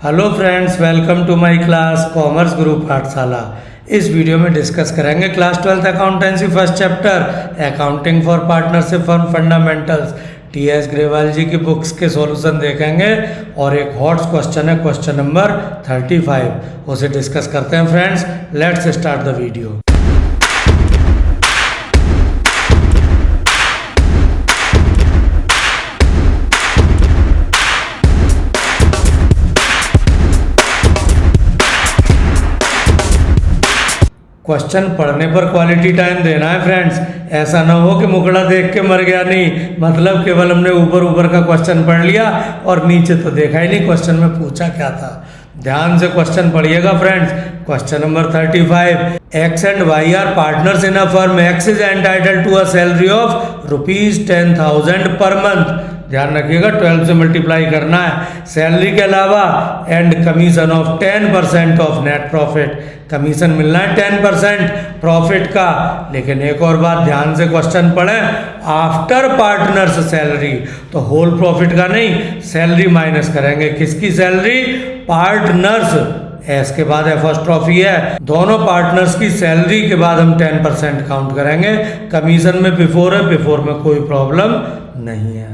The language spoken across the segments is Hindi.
Hello friends, welcome to my class commerce group Pathshala. इस वीडियो में डिस्कस करेंगे class 12th accountancy first chapter accounting for partnership firm fundamentals. T S. Grewal ji की बुक्स के सॉल्यूशन देखेंगे और एक हॉट क्वेश्चन है क्वेश्चन नंबर 35, उसे डिस्कस करते हैं friends. Let's start the video. Question पढ़ने पर क्वालिटी टाइम देना है फ्रेंड्स। ऐसा ना हो कि मुकड़ा देख के मर गया, नहीं मतलब केवल हमने ऊपर ऊपर का क्वेश्चन पढ़ लिया और नीचे तो देखा ही नहीं क्वेश्चन में पूछा क्या था। ध्यान से क्वेश्चन पढ़िएगा friends. Question number 35, X and Y are partners in a firm. X is entitled to a salary of ₹10,000 per month. ध्यान रखिएगा 12 से मल्टीप्लाई करना है। सैलरी के अलावा and commission of 10% of net profit. Commission मिलना है 10% प्रॉफिट का। लेकिन एक और बात, ध्यान से क्वेश्चन पढ़ें। आफ्टर पार्टनर्स सैलरी, तो होल प्रॉफिट का नहीं, सैलरी माइनस करेंगे। किसकी सैलरी? पार्टनर्स। एस के बाद एपोस्ट्रोफी है। दोनों पार्टनर्स की सैलरी के बाद हम 10% काउंट करेंगे। कमीशन में बिफोर है, बिफोर में कोई प्रॉब्लम नहीं है।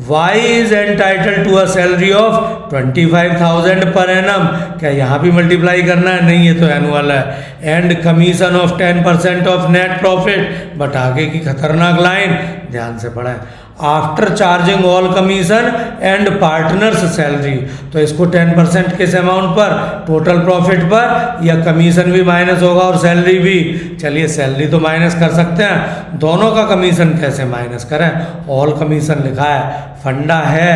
Y is entitled to a salary of 25,000 per annum. क्या यहाँ भी मल्टीप्लाई करना है? नहीं, ये तो एनुअल है। And commission of 10% of net profit. But आगे की खतरनाक लाइन ध्यान से पढ़ें। After charging all commission and partners salary, तो इसको 10% किस अमाउंट पर? टोटल प्रॉफिट पर, या कमीशन भी माइनस होगा और सैलरी भी? चलिए सैलरी तो माइनस कर सकते हैं, दोनों का कमीशन कैसे माइनस करें? ऑल कमीशन लिखा है, फंडा है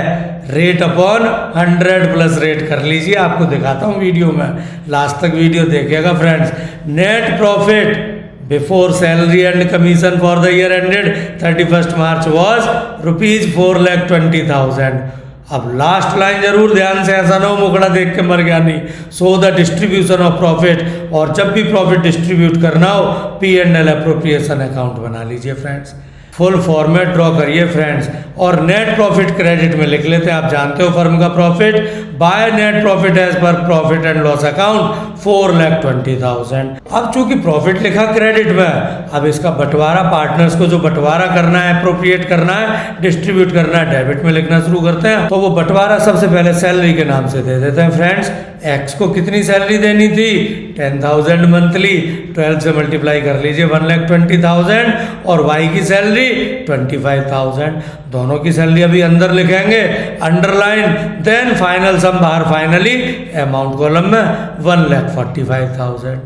रेट अपॉन 100 प्लस रेट कर लीजिए। आपको दिखाता हूँ वीडियो में, लास्ट तक वीडियो देखिएगा friends. Net profit before salary and commission for the year ended 31 March was ₹4,20,000। अब लास्ट लाइन जरूर ध्यान से, ऐसा ना हो मुकड़ा देख के मर गया, नहीं। So the distribution of profit, और जब भी प्रॉफिट डिस्ट्रीब्यूट करना हो P&L अप्रोप्रिएशन अकाउंट बना लीजिए फ्रेंड्स। फुल फॉर्मेट ड्रॉ करिए फ्रेंड्स, और नेट प्रॉफिट क्रेडिट में लिख लेते हैं। आप जानते हो फर्म का profit by net profit as per profit and loss account 4,20,000। अब चूंकि प्रॉफिट लिखा क्रेडिट में, अब इसका बंटवारा पार्टनर्स को जो बंटवारा करना है, अप्रोप्रिएट करना है, डिस्ट्रीब्यूट करना है, डेबिट में लिखना शुरू करते हैं। तो वो बंटवारा सबसे पहले सैलरी के नाम से दे देते हैं फ्रेंड्स। एक्स को कितनी सैलरी देनी थी? 10,000 मंथली। 12 से मल्टीप्लाई कर लीजिए, 1,20,000, और वाई की सैलरी 25,000। दोनों की सैलरी अभी अंदर लिखेंगे, अंडरलाइन, देन फाइनल सम बाहर, फाइनली अमाउंट कॉलम में 1,45,000।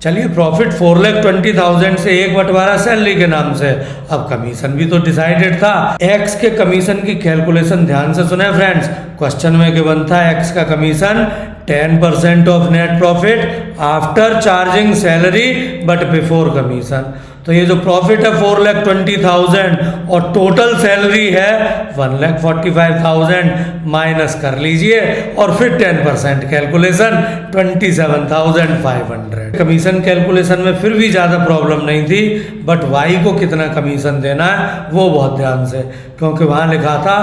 चलिए प्रॉफिट 4,20,000 से एक बंटवारा सैलरी के नाम से। अब कमीशन भी तो डिसाइडेड था। एक्स के कमीशन की कैलकुलेशन ध्यान से सुने फ्रेंड्स। क्वेश्चन में गिवन था एक्स का commission 10% of net profit after charging salary but before commission. तो ये जो प्रॉफिट है 4,20,000 और टोटल सैलरी है 1,45,000, माइनस कर लीजिए और फिर 10% कैलकुलेशन 27,500। कमीशन कैलकुलेशन में फिर भी ज़्यादा प्रॉब्लम नहीं थी, बट वाई को कितना कमीशन देना है वो बहुत ध्यान से, क्योंकि वहाँ लिखा था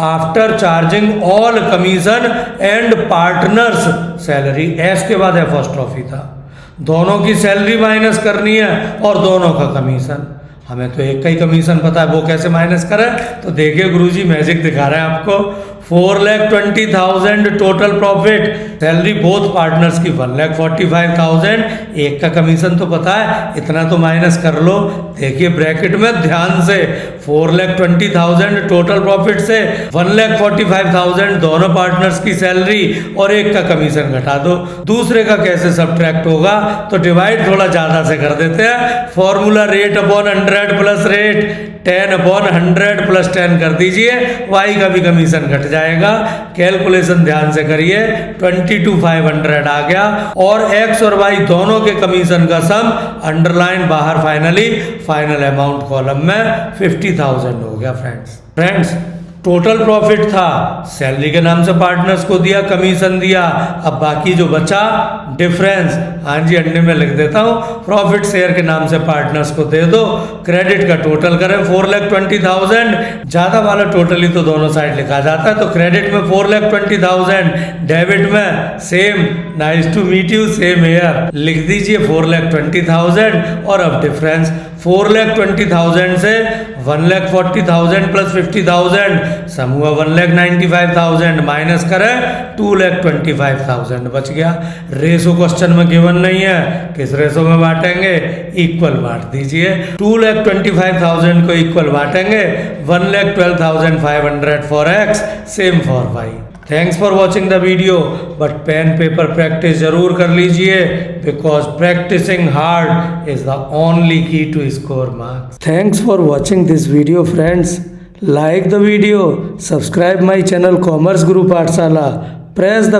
after charging all commission and partners salary. S के बाद एपोस्ट्रोफी था। दोनों की सैलरी माइनस करनी है और दोनों का कमीशन। हमें तो एक का ही कमीशन पता है, वो कैसे माइनस करें? तो देखिए गुरुजी मैजिक दिखा रहे हैं आपको। 4,20,000 total profit, salary both partners की 1,45,000, एक का कमीशन तो पता है, इतना तो माइनस कर लो। देखिए ब्रैकेट में ध्यान से, 4,20,000 टोटल प्रॉफिट से 1,45,000 दोनों पार्टनर्स की सैलरी और एक का कमीशन घटा दो। दूसरे का कैसे सब्ट्रैक्ट होगा? तो डिवाइड थोड़ा ज़्यादा से कर देते हैं। Formula rate upon 100 plus rate, 10 upon 100 plus 10 कर दीजिए, वाई का भी कमीशन घट जाएगा। कैलकुलेशन ध्यान से करिए, 22,500 आ गया, और एक्स और वाई दोनों के कमीशन का सम अंडरलाइन बाहर, फाइनली फाइनल अमाउंट कॉलम में 50,000 हो गया फ्रेंड्स। टोटल प्रॉफिट था, सैलरी के नाम से पार्टनर्स को दिया, कमीशन दिया, अब बाकी जो बचा डिफरेंस, हाँ जी अंडे में लिख देता हूँ, प्रॉफिट शेयर के नाम से पार्टनर्स को दे दो। क्रेडिट का टोटल करें 4,20,000, ज़्यादा वाला टोटल ही तो दोनों साइड लिखा जाता है, तो क्रेडिट में 4,20,000, डेबिट में same, nice to meet you, same here, लिख दीजिए 4,20,000। और अब डिफरेंस 4,20,000 से 1,40,000 प्लस 50,000 समूह 1,95,000 माइनस करें 2,25,000 बच गया। रेशो क्वेश्चन में गिवन नहीं है, किस रेशो में बांटेंगे, इक्वल बांट दीजिए। 2,25,000 को इक्वल बांटेंगे, 1,12,500 for X, same for Y. Thanks for watching the video, but pen paper practice जरूर कर लीजिए, because practising hard is the only key to score marks. Thanks for watching this video friends, like the video, subscribe my channel commerce Guru Pathshala, press the